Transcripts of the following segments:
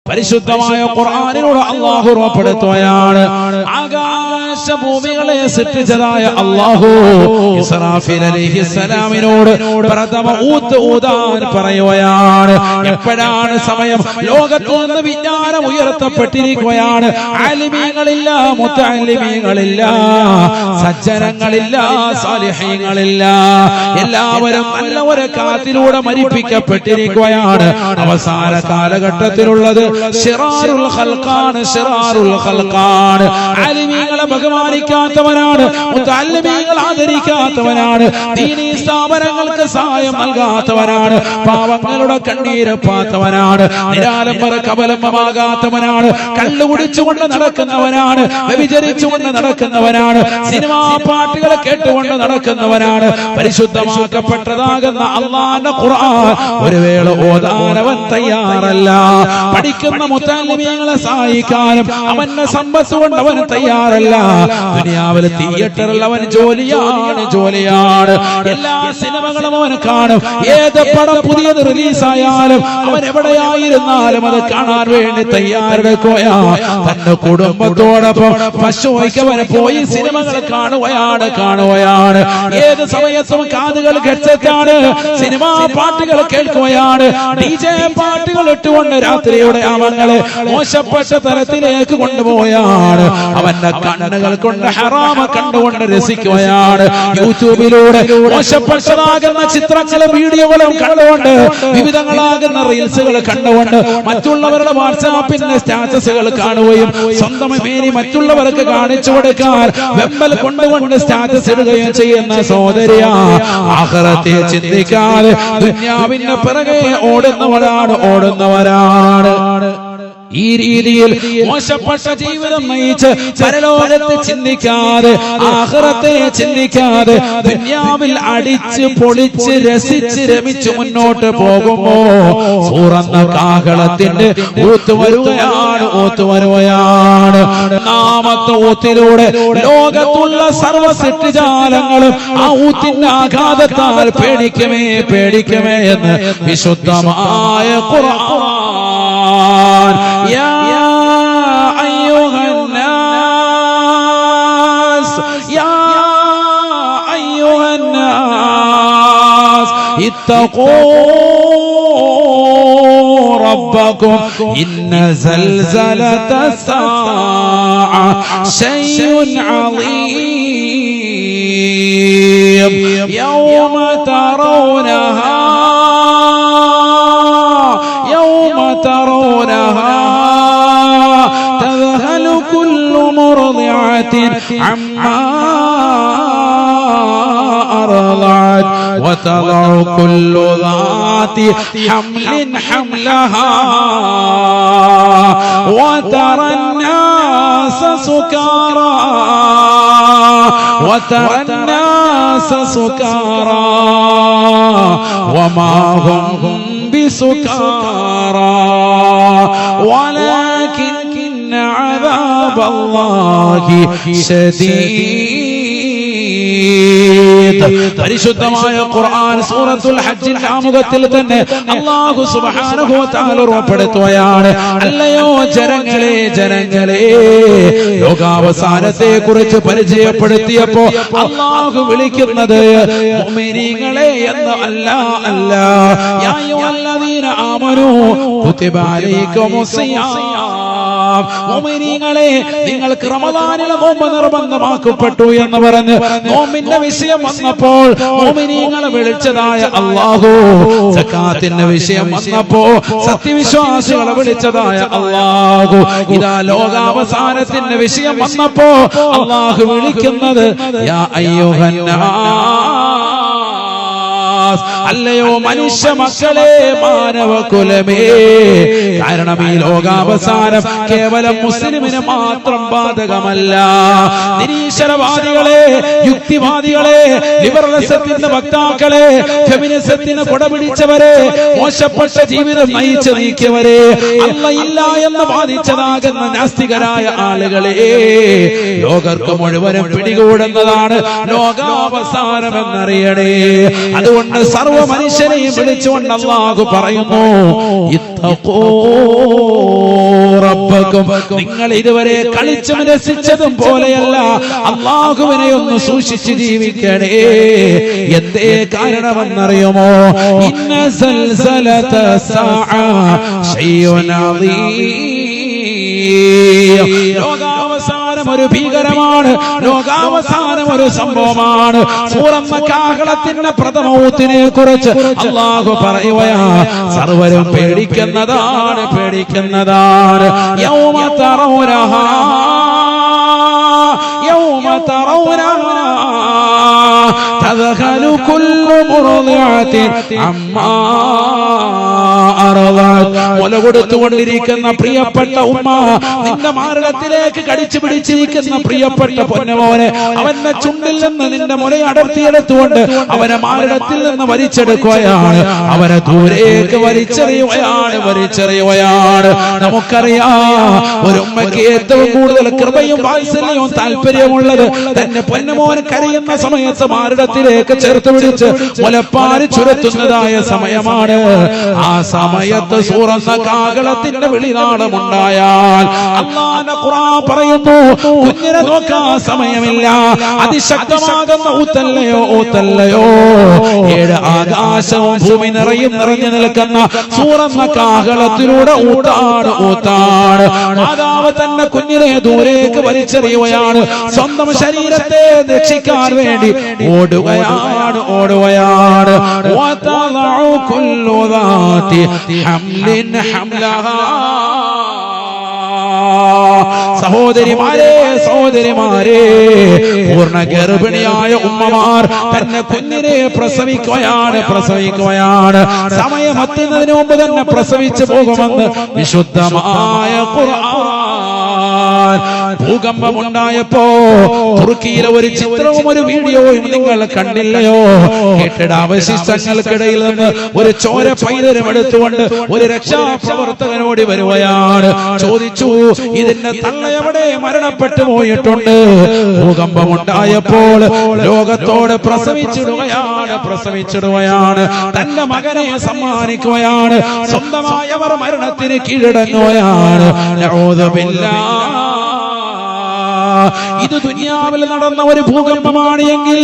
പരിശുദ്ധമായ ഖുർആനിലൂടെ അല്ലാഹു ഉറപ്പെടുത്തുകയാണ്. ആകാശഭൂമികളെ സൃഷ്ടിച്ചതായ അല്ലാഹു ഇസ്രാഫീൽ അലൈഹിസ്സലാമിനോട് പ്രഥമ ഊത്ത് ഊതാൻ പറയുകയാണ്. എപ്പോഴാണ് സമയം? ലോകത്ത് നിന്ന് വിജ്ഞാനം ഉയർത്തപ്പെട്ടിരിക്കുകയാണ്. ആലിമീങ്ങളില്ല, മുത്തഅല്ലിമീങ്ങളില്ല, സജ്ജനങ്ങളില്ല, സാലിഹീങ്ങളില്ല, എല്ലാവരും നല്ല ഒരു കാത്തിലൂടെ മരിപ്പിക്കപ്പെട്ടിരിക്കുകയാണ്. അവസാന കാലഘട്ടത്തിലുള്ളത് ശിറാറുൽ ഖൽഖാണ്, ശിറാറുൽ ഖൽഖാണ്. ആലിമീങ്ങളെ ബഹുമാനിക്കാത്തവനാണ്, മുതഅല്ലിമീങ്ങളെ ആദരിക്കാത്തവനാണ്, ദീനീ സ്ഥാപനങ്ങൾക്ക് സഹായം നൽകാത്തവനാണ്, പാവങ്ങളുടെ കണ്ണീരപ്പാത്തവനാണ്, നിരാലംബര കബലംബമാകാത്തവനാണ്, കള്ളുകുടിച്ചുകൊണ്ട് നടക്കുന്നവനാണ്, വ്യഭിചരിച്ചുകൊണ്ട് നടക്കുന്നവനാണ്, സിനിമാ പാട്ടുകളെ കേട്ടുകൊണ്ട് നടക്കുന്നവനാണ്. പരിശുദ്ധമാക്കപ്പെട്ടതാകുന്ന അല്ലാഹുവിന്റെ ഖുർആൻ ഒരു വേള ഓതാനവൻ തയ്യാറല്ല. പഠിക്കുന്ന മുതഅല്ലിമീങ്ങളെ സഹായിക്കാനും അവന്റെ സമ്പത്ത് കൊണ്ട് അവൻ തയ്യാറല്ല. ദുനിയാവിലെ തിയേറ്ററിൽ അവൻ ജോലിയാണ്. എല്ലാ സിനിമകളും അവൻ കാണും. ഏത് പടം പുതിയത് റിലീസായാലും അവൻ എവിടെയായിരുന്നാലും അത് കാണാൻ വേണ്ടി തയ്യാറെടുക്കുകയാണ്. തന്റെ കുടുംബത്തോടൊപ്പം പശുവയ്ക്കവൻ പോയി സിനിമകൾ കാണുകയാണ്. ഏത് സമയത്തും കാതുകൾ ഹെഡ്സെറ്റാണ്, സിനിമാ പാട്ടുകൾ കേൾക്കുകയാണ്. DJ പാട്ടുകൾ ഇട്ടുകൊണ്ട് രാത്രിയുടെ അവങ്ങളെ മോശപ്പെട്ട തലത്തിലേക്ക് കൊണ്ടുപോയാണ്. അവന്റെ കണ്ണുകൾ കൊണ്ട് ഹറാമ കണ്ടുകൊണ്ട് രസിക്കുകയാണ്. യൂട്യൂബിലൂടെ മോശപ്പെട്ടതാകുന്ന ചിത്രങ്ങളും വീഡിയോകളും കണ്ടുകൊണ്ട്, വിവിധങ്ങളാകുന്ന റീൽസുകൾ കണ്ടുകൊണ്ട്, മറ്റുള്ളവരുടെ വാട്സാപ്പിന്റെ സ്റ്റാറ്റസുകൾ കാണുകയും സ്വന്തം പേര് മറ്റുള്ളവർക്ക് കാണിച്ചു കൊടുക്കാൻ വെമ്പൽ കൊണ്ടുകൊണ്ട് സ്റ്റാറ്റസ് ഇടുകയും ചെയ്യുന്ന സഹോദരിയാ, ആഖിറത്തെ ചിന്തിക്കാതെ ദുനിയാവിന്റെ പിറകെ ഓടുന്നവരാണ്. ഈ രീതിയിൽ മോശപ്പെട്ട ജീവിതം നയിച്ച് പരലോകത്തെ ചിന്തിക്കാതെ, ആഖിറത്തെ ചിന്തിക്കാതെ, ദുനിയാവിൽ അടിച്ച് പൊളിച്ച് രസിച്ച് രമിച്ച് മുന്നോട്ട് പോകുമ്പോ സൂറന്ന കാഹളത്തിന്റെ ഊത്ത് വരുകയാണ്. നാമത്തെ ഊത്തിലൂടെ ലോകത്തുള്ള സർവ്വ സൃഷ്ടിജാലങ്ങളും ആ ഊത്തിന്റെ ആഘാതത്താൽ പേടിക്കുമേ എന്ന് വിശുദ്ധമായ ഖുർആൻ. يا أيها الناس اتقوا ربكم إن زلزلة الساعة شيء عظيم يوم ترونها تذهل كل مرضعة عما أرضعت وتضع كل ذات حمل حملها وترى الناس سكارى وما هم بسكارى ولكن عذاب الله شديد. പരിശുദ്ധമായ ഖുർആൻ സൂറത്തുൽ ഹജ്ജിന്റെ ആമുഖത്തിൽ തന്നെ അല്ലാഹു സുബ്ഹാനഹു വ തആല ഉറപ്പെടുത്തുകയാണ്. അല്ലയോ ജനങ്ങളെ, ലോകാവസാനത്തെ കുറിച്ച് പരിചയപ്പെടുത്തിയപ്പോ അല്ലാഹു വിളിക്കുന്നത് മുഅ്മിനീങ്ങളെ എന്ന് അല്ല. യാ അയ്യുഹല്ലദീന ആമനൂ കുതിബ അലൈക്കുമുസ്സിയാം. മുഅ്മിനീങ്ങളെ, നിങ്ങൾക്ക് റമദാനിലെ നോമ്പ് നിർബന്ധമാക്കപ്പെട്ടു എന്ന് പറഞ്ഞ് നോമ്പിന്റെ വിഷയം വന്നപ്പോൾ മുഅ്മിനീങ്ങളെ വിളിച്ചതായ അല്ലാഹു, സക്കാത്തിന്റെ വിഷയം വന്നപ്പോ സത്യവിശ്വാസികളെ വിളിച്ചതായ അല്ലാഹു, ഇതാ ലോകാവസാനത്തിന്റെ വിഷയം വന്നപ്പോ അല്ലാഹു വിളിക്കുന്നത് യാ അയ്യുഹന്നാസ്. അല്ലയോ മനുഷ്യ മക്കളെ, മാനവകുലമേ. കാരണം ഈ ലോകാവസാനം കേവലം മുസ്ലിമിന് മാത്രം ബാധകമല്ല. നിരീശ്വരവാദികളെ, യുക്തിവാദികളെ, ലിബറലിസത്തിന്റെ വക്താക്കളെ, ഫെമിനിസത്തിന് കൊടപിടിച്ചവരെ, മോശപ്പെട്ട ജീവിതം നയിച്ചു നീക്കിയവരെ, അല്ലാഹ് എന്ന് വാദിച്ചതാകുന്ന നാസ്തികരായ ആളുകളെ ലോകർക്ക് മുഴുവനും പിടികൂടുന്നതാണ് ലോകാവസാനം എന്നറിയണേ. അതുകൊണ്ട് സർവ്വ മനുഷ്യരെയും വിളിച്ചുകൊണ്ട് അല്ലാഹു പറയുന്നു, ഇത്തഖൂ റബ്ബക്കും നിങ്ങൾ ഇതുവരെ കളിച്ചും രസിച്ചതും പോലെയല്ല അല്ലാഹുവിനെ ഒന്ന് സൂക്ഷിച്ച് ജീവിക്കണേ. എന്തേ കാരണമെന്നറിയുമോ? ഇന്ന സൽസലത സഅ ശൈഉൻ അദീം. ലോകാവസാനം ഒരു ഭീകരമാണ്, ലോകാവസാനം ഒരു സംഭവമാണ്. സൂറന്ന കാഹളത്തിന്റെ പ്രഥമൗത്തിനെ കുറിച്ച് അല്ലാഹു പറയുകയാ, സർവരും പേടിക്കുന്നതാണ്, പേടിക്കുന്നതാണ്. യൗമ തറൗനഹാ യൗമ തറൗനഹാ തദ്ഖലു കുല്ലു മുർദിഅത്തിൻ അമ്മാ മുല കൊടുത്തുകൊണ്ടിരിക്കുന്ന പ്രിയപ്പെട്ട ഉമ്മ, നിന്റെ മാർഗത്തിലേക്ക് കടിച്ചു പിടിച്ചിരിക്കുന്ന പ്രിയപ്പെട്ട പൊന്നമോനെ, അവന്റെ ചുണ്ടിൽ നിന്ന് നിന്റെ മുല അടർത്തിയെടുത്തുകൊണ്ട് അവനെ മാർഗത്തിൽ നിന്ന് വലിച്ചെടുക്കുകയാണ്, അവനെ ദൂരേക്ക് വലിച്ചെറിയുകയാണ്. നമുക്കറിയാം, ഒരു ഉമ്മയ്ക്ക് ഏറ്റവും കൂടുതൽ കൃപയും വാത്സല്യവും താല്പര്യമുള്ളത് തന്റെ പൊന്നമോൻ കരയുന്ന സമയത്ത് മാർഗത്തിലേക്ക് ചേർത്ത് പിടിച്ച് മുലപ്പാല് ചുരത്തുന്നതായ സമയമാണ്. ആ സമയത്ത് സൂറന്ന കാഹളത്തിന്റെ വിളിനാളമുണ്ടായാൽ അല്ലാഹുവിന്റെ ഖുർആൻ പറയുന്നു, കുഞ്ഞിനെ നോക്കാൻ സമയമില്ല, അതിശക്തമാകുന്ന ഊത്തല്ലയോ, 7 ആകാശവും ഭൂമി നിറഞ്ഞു നിൽക്കുന്ന സൂറന്ന കാഹളത്തിലൂടെ ഊത്താണ്. മാതാവ് തന്നെ കുഞ്ഞിനെ ദൂരേക്ക് വലിച്ചെറിയുകയാണ്, സ്വന്തം ശരീരത്തെ രക്ഷിക്കാൻ വേണ്ടി ഓടുകയാണ്. സഹോദരിമാരെ, പൂർണ്ണ ഗർഭിണിയായ ഉമ്മമാർ തന്നെ കുഞ്ഞിനെ പ്രസവിക്കുകയാണ്. സമയമെത്തുന്നതിന് മുമ്പ് തന്നെ പ്രസവിച്ചു പോകുമെന്ന് വിശുദ്ധമായ ഖുർആൻ. ഭൂകമ്പമുണ്ടായപ്പോ തുർക്കിയിലെ ഒരു ചിത്രവും ഒരു വീഡിയോയും നിങ്ങൾ കണ്ടില്ലയോ? കെട്ടിട അവശിഷ്ടങ്ങൾക്കിടയിൽ നിന്ന് ഒരു ചോര പൈതരം എടുത്തുകൊണ്ട് ഒരു രക്ഷാപ്രവർത്തകനോടി വരുകയാണ്. ചോദിച്ചു, ഇതിന്റെ തള്ള എവിടെ മരണപ്പെട്ടു പോയിട്ടുണ്ട്? ഭൂകമ്പമുണ്ടായപ്പോൾ ലോകത്തോട് പ്രസവിച്ചിടുകയാണ്. തന്റെ മകനെ സമ്മാനിക്കുകയാണ്. സ്വന്തമായവർ മരണത്തിന് കീഴടങ്ങുകയാണ്. ഇത് ദുനിയാവിൽ നടന്ന ഒരു ഭൂകമ്പമാണ് എങ്കിൽ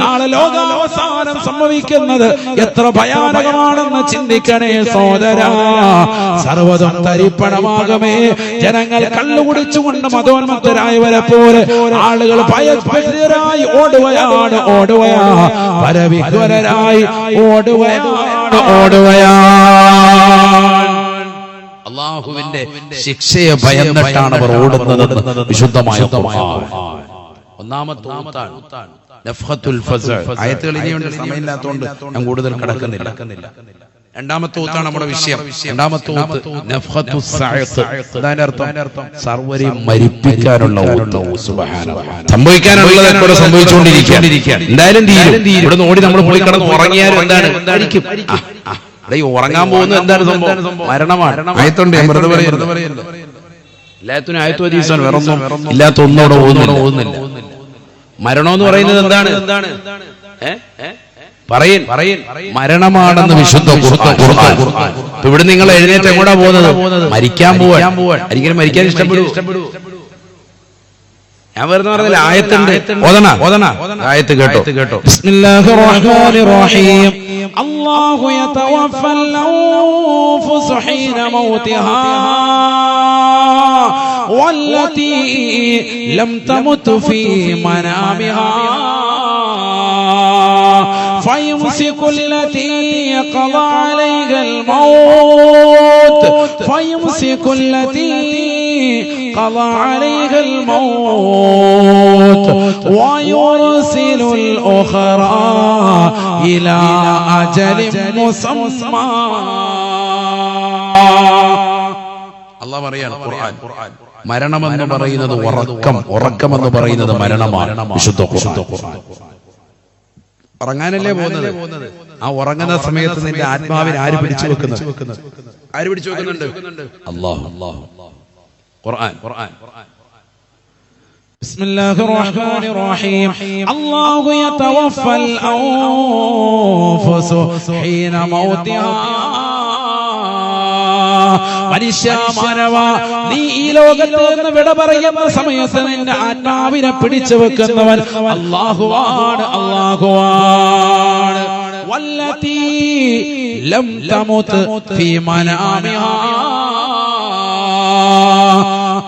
നാളെ ലോകാവസാനം സംഭവിക്കുന്നത് എത്ര ഭയാനകമാണെന്ന് ചിന്തിക്കണേ സഹോദരാ. സർവ്വതും തരിപ്പണമാകമേ. ജനങ്ങൾ കള്ളുകുടിച്ചുകൊണ്ട് മതോന്മത്തരായവരെ പോലെ ആളുകൾ ഭയഭീതരായി ഓടുകയാണ്. പരവിഹ്വലരായി ഓടുകയാണ്. അല്ലാഹുവിന്റെ ശിക്ഷയെ ഭയന്നിട്ടാണ് അവർ ഓടുന്നതെന്ന് വിശുദ്ധമായ ഖുർആൻ. ഒന്നാമത്തെ നഫ്ഖത്തുൽ ഫസ്അ. ആയത്തുകൾ ഇനിയുണ്ട്, സമയമില്ലാത്തതുകൊണ്ട് ഞാൻ കൂടുതൽ കടക്കുന്നില്ല. രണ്ടാമത്തെ ഊത്താണ് നമ്മുടെ വിഷയം. രണ്ടാമത്തെ ഊത്ത് നഫ്ഖത്തുസ് സഅത്ത്. അതാണ് അർത്ഥം, സർവരെയും മരിപ്പിക്കാനുള്ള ഊത്ത്. സുബ്ഹാനല്ലാഹ്. സംഭവിക്കാനുള്ളത് സംഭവിച്ചുകൊണ്ടിരിക്കുകയാണ്. എന്തായാലും തീരും. ഇവിടുന്ന് ഓടി നമ്മൾ പോയി കിടന്ന് ഉറങ്ങിയാലും എന്താണ് മരിക്കും. ഉറങ്ങാൻ പോകുന്നത് എന്താണ് സംഭവം? മരണമാണ്. ആയത്തുണ്ട്, വെറുതെ പറയുന്നത്. എല്ലാത്തിനും ആയത്തു ഹദീസാണ്, വേറൊന്നും ഇല്ലാത്ത ഒന്നോടെ പോകുന്നില്ല. മരണം എന്ന് പറയുന്നത് എന്താണ്? പറയൻ മരണമാണെന്ന് വിശുദ്ധ ഖുർആൻ. ഇവിടെ നിങ്ങൾ എഴുന്നേറ്റ് എങ്ങോട്ടാ പോകുന്നത്? മരിക്കാൻ പോവാൻ. ഒരിക്കലും മരിക്കാൻ ഇഷ്ടപ്പെടൂ? ഞാൻ വെറുതെ പറഞ്ഞില്ല, ആയത്തുണ്ട്. ഓതണ ആയത്ത് കേട്ടോ. ബിസ്മില്ലാഹിർ റഹ്മാനിർ റഹീം. അല്ലാഹു യതവഫൽ അൻഫുസ ഹീന മൗതിഹാ വല്ലതി ലം തമുത് ഫീ മനാമിഹാ فيمسك التي قضى عليها الموت ويرسل الأخرى إلى أجل مسمى. അല്ലാഹു പറയാണ് ഖുർആൻ, മരണമെന്ന് പറയുന്നത് ഉറക്കമെന്ന് പറയുന്നത് മരണമാണ്. വിശുദ്ധ ഖുർആൻ. ഉറങ്ങാനല്ലേ പോകുന്നത്? ആ ഉറങ്ങുന്ന സമയത്ത് നിന്റെ ആത്മാവിനെ ആര് പിടിച്ചു വെക്കുന്നത്? ആര് പിടിച്ചു വെക്കുന്നുണ്ട്? അല്ലാഹു. ഖുർആൻ. ബിസ്മില്ലാഹിർ റഹ്മാനിർ റഹീം. അല്ലാഹു യതവഫൽ അൻഫുസ ഹീന മൗതിഹാ മനുഷ്യ മാനവ, നീ ഈ ലോകത്ത് നിന്ന് വിട പറയുന്ന സമയത്ത് നിന്റെ ആത്മാവിനെ പിടിച്ചു വെക്കുന്നവൻ അല്ലാഹുവാണ്. അല്ലാഹുവാണ്. വല്ലതീ ലം തമുത് ഫീ മനാമിഹാ,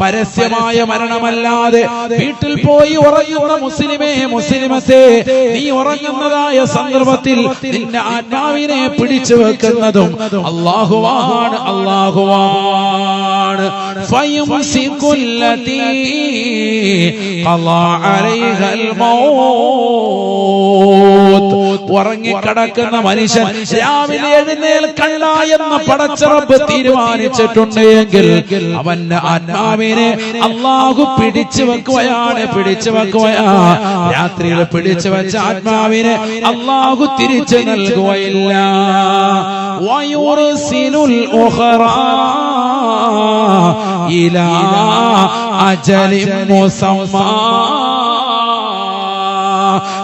പരസ്യമായ മരണമല്ലാതെ വീട്ടിൽ പോയി ഉറങ്ങുന്ന മുസ്ലിമേ, മുസ്ലിമത്തെ, നീ ഉറങ്ങുന്നതായ സന്ദർഭത്തിൽ നിന്റെ ആത്മാവിനെ പിടിച്ചു വെക്കുന്നതും അല്ലാഹുവാണ്. അല്ലാഹുവാണ്. ഫയംസികുല്ലതീ ഖളാ അലൈഹൽ മൗത്ത്, ഉറങ്ങിക്കിടക്കുന്ന മനുഷ്യൻ രാവിലെ എഴുന്നേൽക്കണ്ട എന്ന് പടച്ച റബ്ബ് തീരുമാനിച്ചിട്ടുണ്ട് എങ്കിൽ അവന്റെ ആത്മാവിനെ അല്ലാഹു പിടിച്ചു വെക്കുകയാണ്. രാത്രിയിൽ പിടിച്ചു വെച്ച ആത്മാവിനെ അല്ലാഹു തിരിച്ചു നൽകുകയില്ല. വയുർസിലുൽ ഉഖറാ ഇലാ അജലിൻ മുസമ്മാ,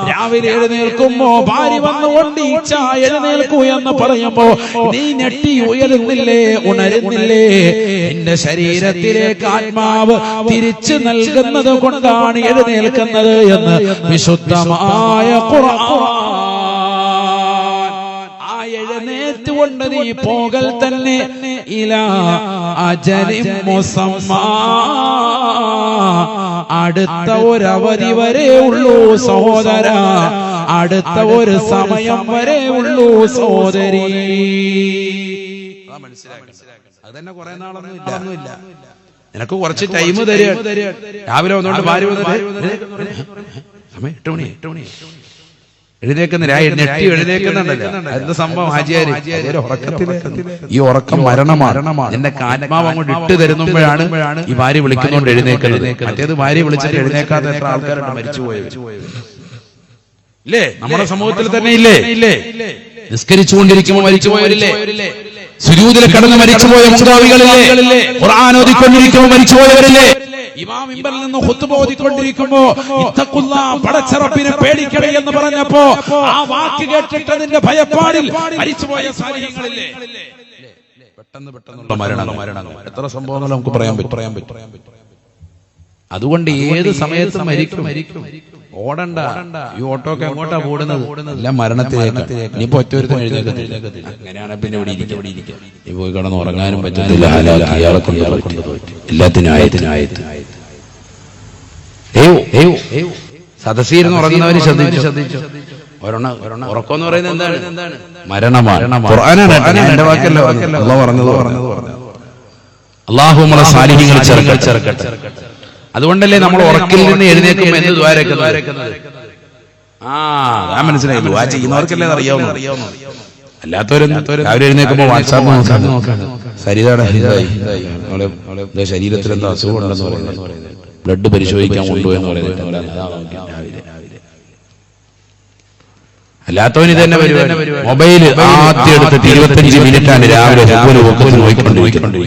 രാവിലെ എഴുന്നേൽക്കുമ്പോ ഭാര്യ വന്നുകൊണ്ട് ഈച്ച എഴുന്നേൽക്കൂ എന്ന് പറയുമ്പോ നീ ഞെട്ടി ഉയരുന്നില്ലേ, ഉണരുന്നില്ലേ? നിന്റെ ശരീരത്തിലേക്ക് ആത്മാവ് തിരിച്ചു നൽകുന്നത് കൊണ്ടാണ് എഴുന്നേൽക്കുന്നത് എന്ന് വിശുദ്ധമായ ഖുർആൻ. ആ എഴുന്നേറ്റുകൊണ്ട് നീ പോകൽ തന്നെ ഇലാ അജലിൻ മുസമ്മാ, അടുത്ത ഒരു അവധി വരെ ഉള്ളൂ സഹോദര, അടുത്ത ഒരു സമയം വരെ ഉള്ളൂ സഹോദരി. അതന്നെ കുറെ നാളൊന്നുമില്ല, നിനക്ക് കുറച്ച് ടൈം തരിക. രാവിലെ വന്നോണ്ട് ഭാര്യ സമയം 8 മണി എഴുന്നേക്കുന്നില്ല, ഞെട്ടി എഴുന്നേക്കുന്നുണ്ടല്ലോ. എന്ത് സംഭവം ഹാജിയാര്? ഈ ഉറക്കം മരണമാണ്. എന്റെ ആത്മാവ് അങ്ങോട്ട് ഇട്ട് തരുമ്പോഴാണ് ഈ ഭാര്യ വിളിക്കുന്നോണ്ട് എഴുന്നേക്കുന്നത്. മറ്റേത് ഭാര്യ വിളിച്ചിട്ട് എഴുന്നേക്കാത്ത എത്ര ആൾക്കാരുണ്ട് മരിച്ചുപോയത് ഇല്ലേ? നമ്മുടെ സമൂഹത്തിൽ തന്നെ ഇല്ലേ? നിസ്കരിച്ചുകൊണ്ടിരിക്കുമ്പോൾ മരിച്ചുപോയവരില്ലേ? സുജൂദിൽ കടന്ന് മരിച്ചുപോയ മുൻഗാമികളില്ലേ? ഖുർആൻ ഓതിക്കൊണ്ടിരിക്കുമ്പോൾ മരിച്ചുപോയവരില്ലേ? ഇമാം മിമ്പറിൽ നിന്ന് ഖുത്ബ ഓതിക്കൊണ്ടിരിക്കുമ്പോ ഇത്തഖുല്ലാഹ്, പടച്ച റബ്ബിനെ പേടിക്കണേ എന്ന് പറഞ്ഞപ്പോ ആ വാക്ക് കേട്ടിട്ട് അതിന്റെ ഭയപ്പാടിൽ മരിച്ചുപോയ സാലിഹീങ്ങളില്ലേ? പെട്ടെന്നുള്ള മരണം. എത്ര സംഭവങ്ങൾ നമുക്ക് പറയാൻ പറ്റും. അതുകൊണ്ട് ഏത് സമയത്തും മരിക്കും. ഓടണ്ട. ഈ ഓട്ടോ ഒക്കെ എങ്ങോട്ടാ ഓടുന്നത്? എല്ലാം മരണത്തിലേക്ക്. ഇനിയിപ്പോ ഒറ്റൊരുത്തം എഴുന്നേൽക്കത്തില്ല. അങ്ങനെയാണ് പിന്നെ ഇവിടെ ഇരിക്കും. നീ പോയി കിടന്ന് ഉറങ്ങാനും പറ്റുന്നില്ല. എല്ലാത്തിനായത്തിനായത് സദസ്സിരുന്ന് ഉറങ്ങുന്നവര് ശ്രദ്ധിച്ചു. ഉറക്കമെന്ന് പറയുന്നത് എന്താണ്? മരണമാണ്. എന്റെ വാക്കല്ല പറഞ്ഞത്. അല്ലാഹു നമ്മളെ സാലിഹീങ്ങളിൽ ചേർക്കട്ടെ. അതുകൊണ്ടല്ലേ നമ്മൾ ഉറക്കിൽ നിന്ന് എഴുന്നേൽക്കുമ്പോൾ എന്ത് ദ്വാരക്കുന്നത്? ഞാൻ മനസ്സിലായി. ദുആ ചെയ്യുന്നവർക്കല്ലേ അറിയാവുന്ന. അല്ലാത്തവരൊന്നും രാവിലെ എഴുന്നേൽക്കുമ്പോൾ വാട്സാപ്പ് നോക്കാണ്. സരിതയുടെ ശരീരത്തിൽ എന്താ അസുഖം ഉണ്ടെന്ന് പറയുന്നത്, ബ്ലഡ് പരിശോധിക്കാൻ കൊണ്ടുപോയെന്ന് പറയുന്നത്. അല്ലാത്തവന് തന്നെ മൊബൈല് ആദ്യം എടുത്തിട്ട് 25 മിനിറ്റാണ് രാവിലെ നോക്കിക്കൊണ്ടിരിക്കുന്നത്.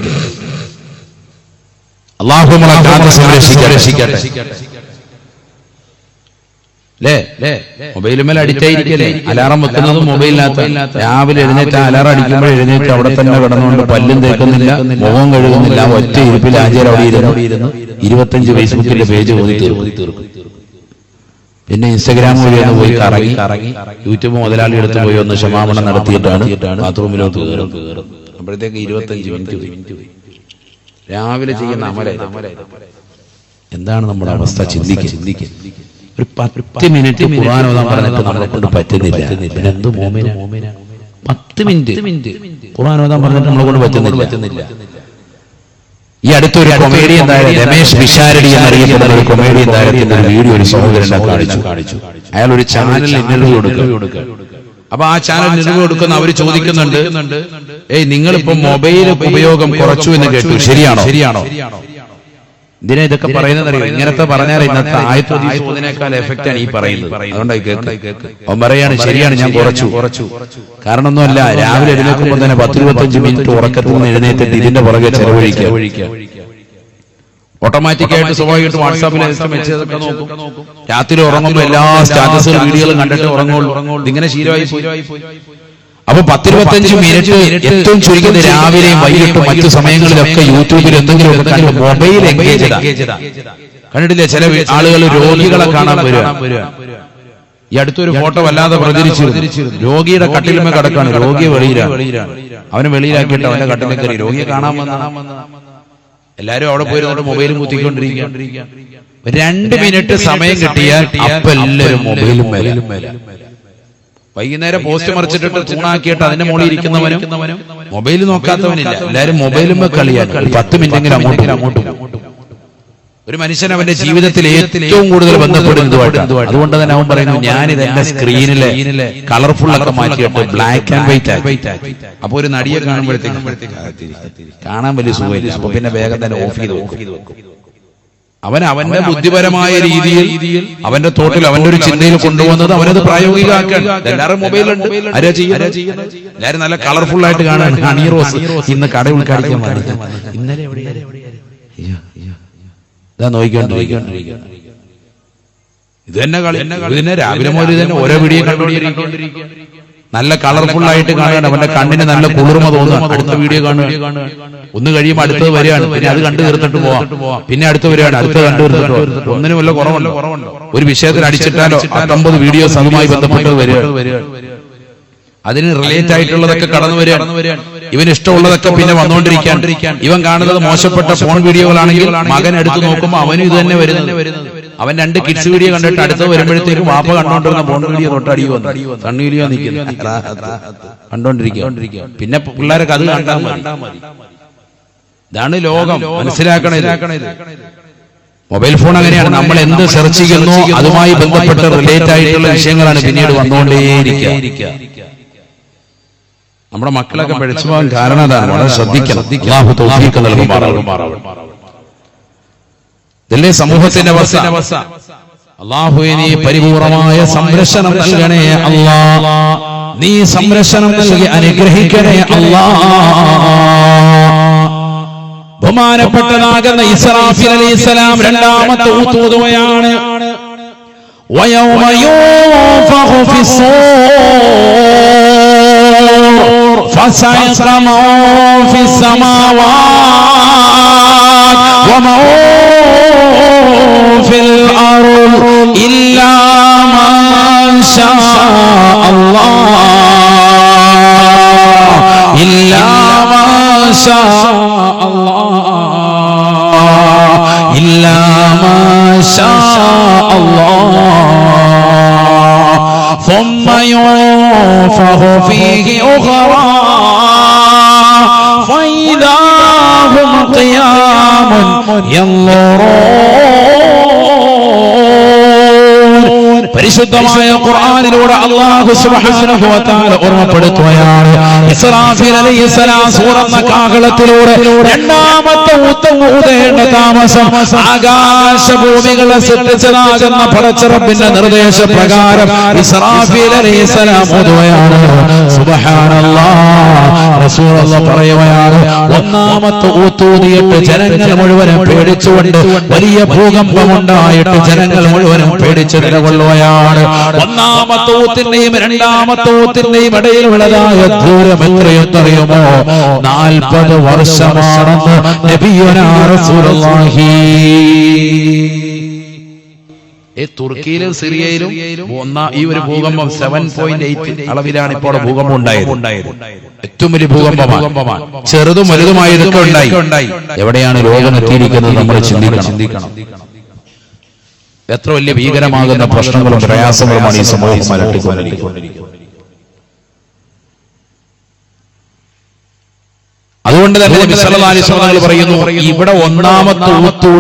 അല്ലാഹു നമ്മളെ കാത്ത് സംരക്ഷിക്കട്ടെ. മൊബൈലുമേൽ അടിച്ചായിരിക്കല്ലേ അലാറം വെക്കുന്നതും മൊബൈലിനകത്ത്. രാവിലെ എഴുന്നേറ്റ് അലാറം അടിക്കുമ്പോൾ എഴുന്നേറ്റ് അവിടെ തന്നെ കിടന്നുകൊണ്ട് പല്ലും തേക്കുന്നില്ല, മുഖം കഴുകുന്നില്ല, ഒറ്റ ഇരിപ്പിൽ ആചാരം അവിടെ ഇരുന്നു 25 ഫേസ്ബുക്കിന്റെ പേജ് ഓതി തീർക്കും. പിന്നെ ഇൻസ്റ്റഗ്രാം വഴി ഒന്ന് പോയി കറങ്ങി യൂട്യൂബ് മുതലാളി എടുത്ത് പോയി ഒന്ന് ക്ഷമാപണം നടത്തിയിട്ടാണ് ബാത്റൂമിലോട്ട് കയറും. അപ്പോഴത്തേക്ക് 25 മിനിറ്റ് രാവിലെ ചെയ്യുന്ന അമല. എന്താണ് നമ്മുടെ അവസ്ഥ? ചിന്തിക്കും. ഒരു 10 മിനിറ്റ് ഖുർആൻ ഓതാൻ പറഞ്ഞിട്ട് നമ്മളെ കൊണ്ട് പറ്റുന്നില്ല. എന്ത് മോമിന 10 മിനിറ്റ് ഖുർആൻ ഓതാൻ പറഞ്ഞിട്ട് നമ്മളെ കൊണ്ട് പറ്റുന്നില്ല. ഈ അടുത്തൊരു കൊമേഡിയൻ താരം രമേശ് പിഷാരടി എന്നറിയപ്പെടുന്ന ഒരു കൊമേഡിയൻ താരത്തിന്റെ ഒരു വീഡിയോ ഒരു സഹോദരനെ കാണിച്ചു. അയാൾ ഒരു ചാനലിൽ ഇന്റർവ്യൂ കൊടുക്കുക. അപ്പൊ ആ ചാനൽ ഇന്റർവ്യൂ കൊടുക്കുന്ന അവര് ചോദിക്കുന്നുണ്ട്, നിങ്ങളിപ്പോ മൊബൈൽ ഉപയോഗം കുറച്ചു എന്ന് കേട്ടു, ശരിയാണോ? ഇതിനെ ഇതൊക്കെ പറയുന്നത് അറിയാം. ഇങ്ങനത്തെ പറഞ്ഞാൽ ഇന്നത്തെ ആയത്തിനേക്കാൾ എഫക്റ്റ് ആണ് ഈ പറയുന്നത്. അതുകൊണ്ടായി കേൾക്ക്. അവൻ പറയാണ്, ശരിയാണ്, ഞാൻ കുറച്ചു. കാരണം ഒന്നുമല്ല, രാവിലെ എഴുന്നേൽക്കുമ്പോൾ തന്നെ 10-25 മിനിറ്റ് ഉറക്കത്തിൽ നിന്ന് എഴുന്നേറ്റിട്ട് ഇതിന്റെ പുറകെ ചെലവഴിക്കുക. ഓട്ടോമാറ്റിക്കായിട്ട് സ്വാഭാവികമായിട്ട് വാട്സാപ്പിൽ മെസ്സേജൊക്കെ നോക്കും. രാത്രി ഉറങ്ങുമ്പോൾ എല്ലാ സ്റ്റാറ്റസുകളും വീഡിയോകളും കണ്ടിട്ട് ഉറങ്ങുള്ളൂ. ഇങ്ങനെ ശീലമായി. അപ്പൊ 10-25 മിനിറ്റ് ഏറ്റവും ചുരുങ്ങിയത് രാവിലെയും വൈകിട്ടും മറ്റു സമയങ്ങളിലൊക്കെ യൂട്യൂബിൽ എന്തെങ്കിലും കണ്ട് മൊബൈൽ എൻഗേജ് കണ്ടിട്ടില്ലേ? ചില ആളുകൾ രോഗികളെ കാണാൻ വരിക. ഈ അടുത്തൊരു ഫോട്ടോ വല്ലാതെ പ്രചരിച്ചിരുന്നു. രോഗിയുടെ കട്ടിലുമേ കിടക്കാണ്, രോഗിയെ വെളിയിലാണ്. അവനെ വെളിയിലാക്കിയിട്ട് അവന്റെ കട്ടിലേക്ക് കയറി രോഗിയെ കാണാൻ വന്ന എല്ലാരും അവിടെ പോയിരുന്നോണ്ട് മൊബൈലും കുത്തിക്കൊണ്ടിരിക്കുക. 2 മിനിറ്റ് സമയം കിട്ടിയാൽ അപ്പൊ എല്ലാവരും മൊബൈലും മേലെ. വൈകുന്നേരം പോസ്റ്റ് മറിച്ചിട്ടിട്ട് തൂണാക്കിയിട്ട് അതിന്റെ മുകളിൽ ഇരിക്കുന്നവനും മൊബൈൽ നോക്കാത്തവനില്ല. എല്ലാരും മൊബൈലും കളിയാണ്. 10 മിനിറ്റെങ്കിലും അങ്ങോട്ടും. ഒരു മനുഷ്യൻ അവന്റെ ജീവിതത്തിൽ ഏറ്റവും കൂടുതൽ ബന്ധപ്പെടുന്നതുമായിട്ട്. അതുകൊണ്ട് തന്നെ അവൻ പറയുന്നു, ഞാനിത് എന്റെ സ്ക്രീനിലെ കളർഫുൾ ഒക്കെ മാറ്റിയിട്ട് ബ്ലാക്ക് ആൻഡ് വൈറ്റ് ആക്കി. അപ്പൊ ഒരു നടിയെ കാണുമ്പോഴത്തേക്കും കാണാൻ വലിയ സുഖമില്ല. അപ്പൊ പിന്നെ വേഗം തന്നെ ഓഫ് ചെയ്ത് വെക്കും. അവന്റെ ബുദ്ധിപരമായ രീതിയിൽ അവന്റെ തോട്ടിൽ അവന്റെ ഒരു ചിന്തയിൽ കൊണ്ടുവന്നത് അവനത് പ്രായോഗികമാക്കാൻ. എല്ലാവരും മൊബൈലുണ്ട്. ആരാ ചെയ്യുന്നത്? എല്ലാരും നല്ല കളർഫുൾ ആയിട്ട് കാണാൻ. ഹണി റോസ് ഇന്ന് കട ഉൾക്കാടിക്കാൻ പറഞ്ഞു. ഇന്നലെ ഇതാ നോക്കിക്കൊണ്ടിരിക്കുക. ഇത് തന്നെ കളി. ഇതിനെ രാവിലെ മുതൽ തന്നെ ഓരോ വീഡിയോ കണ്ടുകൊണ്ടിരിക്കുക. നല്ല കളർഫുൾ ആയിട്ട് കാണാൻ അവന്റെ കണ്ണിന് നല്ല കുളിർമ തോന്നുക. അടുത്ത വീഡിയോ കാണുക. ഒന്ന് കഴിയുമ്പോൾ അടുത്തത് വരികയാണ്. പിന്നെ അത് കണ്ടു തീർത്തിട്ട് പോവാം. പിന്നെ അടുത്ത് വരികയാണ്. അടുത്തത് കണ്ടു തീർത്തിട്ടോ. ഒന്നിനും വല്ല കുറവുണ്ടോ? ഒരു വിഷയത്തിൽ അടിച്ചിട്ടാലോ 50 വീഡിയോസ് അതുമായി ബന്ധപ്പെട്ടത് വരിക. അതിന് റിലേറ്റ് ആയിട്ടുള്ളതൊക്കെ കടന്നു വരികയാണ്. ഇവന് ഇഷ്ടമുള്ളതൊക്കെ പിന്നെ വന്നുകൊണ്ടിരിക്കാൻ. ഇവൻ കാണുന്നത് മോശപ്പെട്ട ഫോൺ വീഡിയോകളാണെങ്കിൽ മകൻ എടുത്തു നോക്കുമ്പോൾ അവനും ഇത് തന്നെ വരുന്നത്. അവൻ 2 കിഡ്സ് വീഡിയോ കണ്ടിട്ട് അടുത്ത് വരുമ്പോഴത്തേക്കും വാപ്പ കണ്ടോണ്ടിരുന്ന ഫോൺ വീഡിയോ തൊട്ടടി വന്നു. കണ്ണു വീഡിയോ നിൽക്കുന്നു കണ്ടോണ്ടിരിക്കുക. പിന്നെ പിള്ളേരൊക്കെ അത് കണ്ടാൽ മതി. ഇതാണ് ലോകം. മനസ്സിലാക്കണേ. മൊബൈൽ ഫോൺ അങ്ങനെയാണ്. നമ്മൾ എന്ത് സെർച്ച് ചെയ്യുന്നു അതുമായി ബന്ധപ്പെട്ട് റിലേറ്റ് ആയിട്ടുള്ള വിഷയങ്ങളാണ് പിന്നീട് വന്നുകൊണ്ടേയിരിക്കുക. നമ്മുടെ മക്കളൊക്കെ പഠിച്ചു പോകാൻ കാരണം അതാണ്. വളരെ ശ്രദ്ധിക്കണം. അല്ലാഹു തൗഫീഖ് നൽകുമാറാവട്ടെ. ഇതിലെ സമൂഹത്തിന്റെ അവസ്ഥ. അല്ലാഹുവേ, നീ പരിപൂർണമായ സംരക്ഷണം നൽകണേ അല്ലാ. നീ സംരക്ഷണം നൽകി അനുഗ്രഹിക്കണേ അല്ലാ. ബഹുമാനപ്പെട്ടതാകുന്ന ഇസ്രാഫീൽ അലൈഹിസ്സലാം രണ്ടാമത്തെ ഊതുകയാണ്. വയൗമ യൂഫഖു ഫിസ്സൂർ ഫസഇഖ മൻ ഫിസ്സമാവാത് വമൻ ഫിൽ അർദ് ഇല്ലാ മൻ ശാ അല്ലാഹ് ഇല്ലാ മൻ ശാ إلا ما شاء الله ثم ينفخ فيه أخرى فإذا هم قيام ينظرون. പരിശുദ്ധമായ ഖുർആനിലൂടെ അല്ലാഹു സുബ്ഹാനഹു വ തആല ഓർമ്മപ്പെടുത്തുകയാണ്. ഇസ്രാഫീൽ അലൈഹിസ്സലാം സൂറന്ന കാഹളത്തിലൂടെ രണ്ടാമത്തെ ഊതേണ്ട താമസം ആകാശഭൂമികളെ സൃഷ്ടിച്ചതാകുന്ന പടച്ചറബിന്റെ നിർദ്ദേശപ്രകാരം ഇസ്രാഫീൽ അലൈഹിസ്സലാം ഊതുകയാണ്. സുബ്ഹാനല്ലാഹ്. റസൂലുള്ളാഹി പറയുകയാണ്, ഒന്നാമത്തെ ഊതൂതിയിട്ട് ജനങ്ങൾ മുഴുവനും പേടിച്ചുകൊണ്ട് വലിയ ഭൂകമ്പമുണ്ടായിട്ട് ജനങ്ങൾ മുഴുവനും പേടിച്ചു നിലകൊള്ളുകയാണ്. ഒന്നാമത്തെ ഊത്തിന്റെയും രണ്ടാമത്തെ ഊത്തിന്റെയും ഇടയിലുള്ളതായ ദൂരം എത്രയെന്നറിയുമോ? 40 വർഷമാണെന്ന് നബിയുനാ റസൂലുള്ളാഹി. തുർക്കിയിലും സിറിയയിലും ഈ ഒരു ഭൂകമ്പം 7.8 അളവിലാണ് ഇപ്പോൾ ഭൂകമ്പം ഉണ്ടായത്. ഏറ്റവും വലിയ ഭൂകമ്പമാണ്. ചെറുതും വലുതുമായതൊക്കെ ഉണ്ടായി. എവിടെയാണ് ലോകം എത്തിയിരിക്കുന്നത് നമ്മൾ ചിന്തിക്കണം. എത്ര വലിയ ഭീകരമാകുന്ന പ്രശ്നങ്ങളും പ്രയാസങ്ങളുമാണ് ഈ സമൂഹം അലട്ടിക്കൊണ്ടിരിക്കുന്നത്. അതുകൊണ്ട് തന്നെ നബി സല്ലല്ലാഹു അലൈഹി വസല്ലം പറയുന്നു, ഇവിടെ ഒന്നാമത്തെ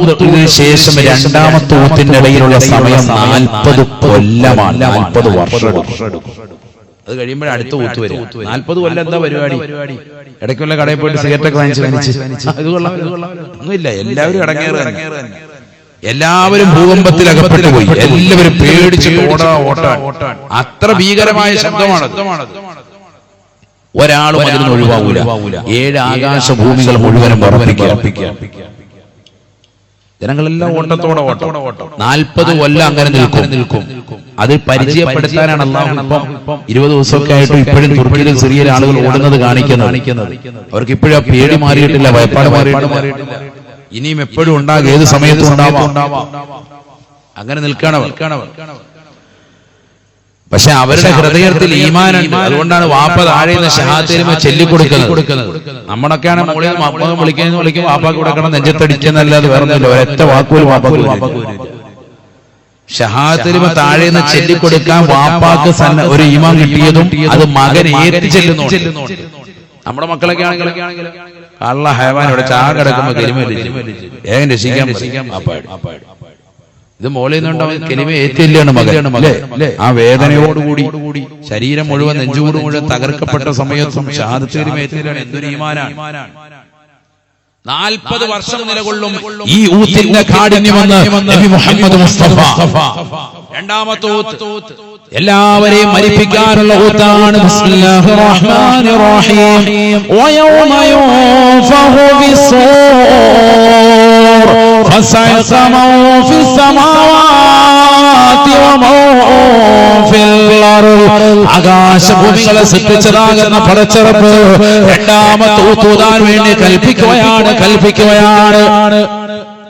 ഊത്തിന് ശേഷം രണ്ടാമത്തെ ഊത്തിന്റെ ഇടയിലുള്ള സമയം 40 കൊല്ലമാണ്. 40 വർഷം. അത് കഴിയുമ്പോൾ അടുത്ത ഊത്ത് വരും. 40 കൊല്ലം എന്താ പരിപാടി? ഇടയ്ക്കുള്ള കടയിൽ പോയിട്ട് സിഗരറ്റ് ഒക്കെ വാങ്ങിച്ച് ഇത് കൊള്ളാം ഒന്നുമില്ല. എല്ലാവരും ഇടങ്ങേറ് തന്നെ. എല്ലാവരും ഭൂകമ്പത്തിൽ അകപ്പെട്ടു പോയി. എല്ലാവരും പേടിച്ചിട്ട് ഓട്ടാൻ. അത്ര ഭീകരമായ ശബ്ദമാണത്. ഒരാളും അതിൽ നിന്ന് ഒഴിവാകൂല. 7 ആകാശഭൂമികൾ മുഴുവനും ഉറപ്പിക്കുക. ജനങ്ങളെല്ലാം ഓട്ടത്തോടെ ഓട്ടം. 40 കൊല്ലം അങ്ങനെ നിൽക്കും. അത് പരിചയപ്പെടുത്താനാണ് അല്ലാഹു ഇപ്പം 20 ദിവസമൊക്കെ ആയിട്ട് ഇപ്പോഴും തുർക്കിയിലും സിറിയയിലും ആളുകൾ ഓടുന്നത് കാണിക്കുന്നത്. അവർക്ക് ഇപ്പോഴും പേടി മാറിയിട്ടില്ല, ഭയപ്പാട് മാറിയിട്ടില്ല. ഇനിയും എപ്പോഴും ഉണ്ടാകും, ഏത് സമയത്തും ഉണ്ടാവാം. അങ്ങനെ നിൽക്കണവർ. പക്ഷെ അവരുടെ ഹൃദയത്തിൽ ഈമാനുണ്ട്. അതുകൊണ്ടാണ് വാപ്പ താഴെ നിന്ന് ഷഹാദത്തിലുമ ചൊല്ലിക്കൊടുക്കുന്നത്. നമ്മളൊക്കെയാണ് മോളിൽ മക്കളും വിളിക്കും വാപ്പാക്ക് കൊടുക്കണം, നെഞ്ചത്തടിക്കുന്നല്ലാതെ വേറൊന്നുമില്ല. ഒരൊറ്റ വാക്കുപോലും വാപ്പാക്ക് ഷഹാദത്തിലുമ താഴെ നിന്ന് ചൊല്ലിക്കൊടുക്കാൻ വാപ്പാക്ക് ഒരു ഈമാൻ കിട്ടിയതും അത് മകൻ ഏറ്റി ചെല്ലുന്നു. നമ്മുടെ മക്കളൊക്കെ ആണെങ്കിൽ കള്ള ഹൈവാൻ ഇവിടെ ചാക കിടക്കുമ്പോ ഏകം രക്ഷിക്കാൻ വാപ്പാട്. ഇത് മോളിൽ നിന്നുണ്ടാവും കെലിമ ഏറ്റില്ലാണ് മകൻ. ആ വേദനയോടുകൂടി ശരീരം മുഴുവൻ നെഞ്ചുകൂട് മുഴുവൻ തകർക്കപ്പെട്ട സമയത്തും ഷഹാദത്ത് കെലിമ ഏറ്റില്ലാണ്. എന്തൊരു ഈമാനാണ്. 40 വർഷം നിലകൊള്ളും ഈ ഊത്തിന്റെ കാഠിന്യമെന്ന് നബി മുഹമ്മദ് മുസ്തഫ. രണ്ടാമത്തെ ഊത്ത് എല്ലാവരെയും മരിപ്പിക്കാനുള്ള ഊത്താണ്. ബിസ്മില്ലാഹിർ റഹ്മാനിർ റഹീം. വയൗമ യുൻഫഖു ഫിസ്സൂർ ഫസഅഖ മൻ ഫിസ്സമാവാതി വമൻ ഫിൽ അർദ്. ആകാശഭൂമികളെ സൃഷ്ടിച്ചതാകുന്ന പടച്ചറപ്പ് രണ്ടാമത്തെ ഊതാൻ വേണ്ടി കൽപ്പിക്കുകയാണ്.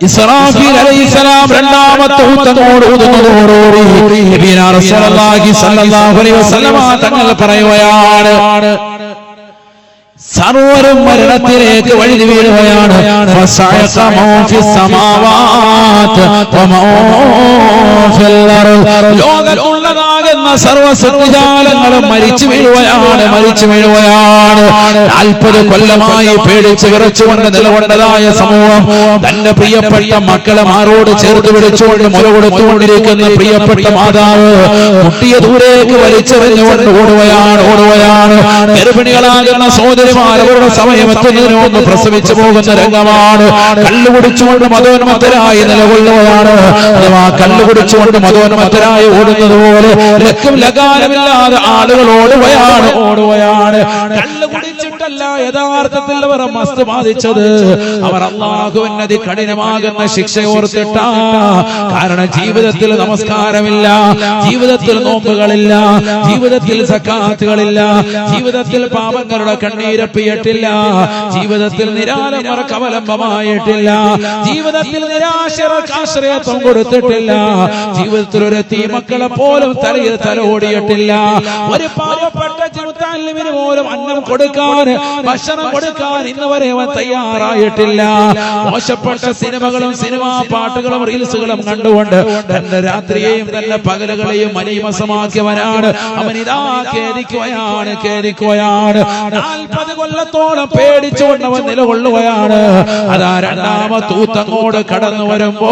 ഇസ്രാഫീൽ അലൈഹിസ്സലാം രണ്ടാമത്തെ ഊതോടുകൂടി നബിയനാ റസൂലുള്ളാഹി സ്വല്ലല്ലാഹു അലൈഹി വസല്ലമ തങ്ങൾ പറയുകയാണ്, സർവരും മരണത്തിലേക്ക് വഴുതി വീഴുകയാണ്. ലോകത്തുള്ളതാകുന്ന സർവസൃഷ്ടിജാലങ്ങളും മരിച്ചു വീഴുകയാണ്. 40 കൊല്ലമായി പേടിച്ച് വിറച്ചുകൊണ്ട് നിലകൊണ്ടതായ സമൂഹം തന്റെ പ്രിയപ്പെട്ട മക്കളെ മാറോട് ചേർത്ത് പിടിച്ചുകൊണ്ട് മുല കൊടുത്തുകൊണ്ടിരിക്കുന്ന പ്രിയപ്പെട്ട മാതാവ് കുട്ടിയെ ദൂരേക്ക് വലിച്ചെറിഞ്ഞുകൊണ്ട് ഓടുകയാണ്. ഗർഭിണികളാകുന്ന സഹോദരിമാർ അവരുടെ സമയമെത്തുന്നതിന് മുമ്പ് പ്രസവിച്ചു പോകുന്ന രംഗമാണ്. കല്ലുകുടിച്ചുകൊണ്ട് മതോന്മത്തരായി നിലകൊള്ളുകയാണ്. അഥവാ കല്ലുകുടിച്ചുകൊണ്ട് മതോന്മത്തരായി ഓടുന്നത് പോലെ ലക്കും ലകാലമില്ലാതെ ആളുകൾ ഓടുകയാണ്. കല്ലുകുടിച്ചിട്ടല്ല യഥാർത്ഥത്തിൽ അവർ മസ്ത് ബാധിച്ചത്. അവർ അല്ലാഹുവിന്റെ അതികഠിനമാകുന്ന ശിക്ഷ ഓർത്തിട്ട. കാരണം ജീവിതത്തിൽ നമസ്കാരമില്ല, ജീവിതത്തിൽ നോമ്പുകളില്ല, ജീവിതത്തിൽ സക്കാത്തുകളില്ല, ജീവിതത്തിൽ പാപങ്ങളുടെ കണ്ണീരപ്പിയിട്ടില്ല, ജീവിതത്തിൽ നിരാലംബർക്ക് അവലംബമായിട്ടില്ല, ജീവിതത്തിൽ നിരാശർക്ക് ആശ്രയത്വം കൊടുത്തിട്ടില്ല, ജീവിതത്തിൽ ഒരു തീമക്കളെ പോലും തലയിൽ തലോടിയിട്ടില്ല, ഒരു പാവപ്പെട്ട മുത്തഅല്ലിമിന് പോലും അന്നം കൊടുക്കാൻ, ഭക്ഷണം കൊടുക്കാൻ ഇന്ന് വരെ അവൻ തയ്യാറായിട്ടില്ല. മോശപ്പെട്ട സിനിമകളും സിനിമാ പാട്ടുകളും റീൽസുകളും കണ്ടുകൊണ്ട് തന്റെ രാത്രിയെയും തന്റെ പകലുകളെയും മലീമസമാക്കിയവനാണ് അവൻ. ഇതാ ഖേദിക്കുകയാണ്. 40 കൊല്ലത്തോളം പേടിച്ചുകൊണ്ട് അവൻ നിലകൊള്ളുകയാണ്. അതാ രണ്ടാമത്തെ ഊത്തങ്ങോട് കടന്നു വരുമ്പോ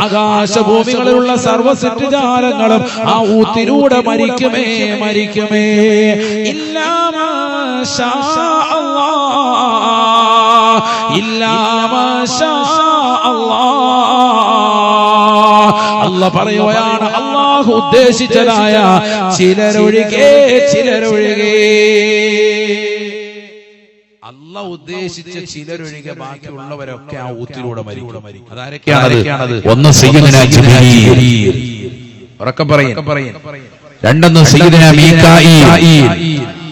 ആകാശഭൂമികളിലുള്ള സർവസൃഷ്ടിജാലങ്ങളും ആ ഊത്തിലൂടെ മരിക്കുമേ. ഇല്ലാ മാഷാ അല്ലാഹ്. അല്ലാഹ് പറയുകയാണ്, അല്ലാഹു ഉദ്ദേശിച്ചതായ ചിലരൊഴികെ. അല്ലാഹ് ഉദ്ദേശിച്ച ചിലരൊഴികെ ബാക്കിയുള്ളവരൊക്കെ ആ ഊത്തിലൂടെ മരിക്കും. അതാരൊക്കെയാണത്? ഒന്ന് സയ്യിദുനാ ജിബ്രീൽ, ഉറക്കെ പറയും. രണ്ടൊന്ന് സയ്യിദുനാ മീകാഈൽ,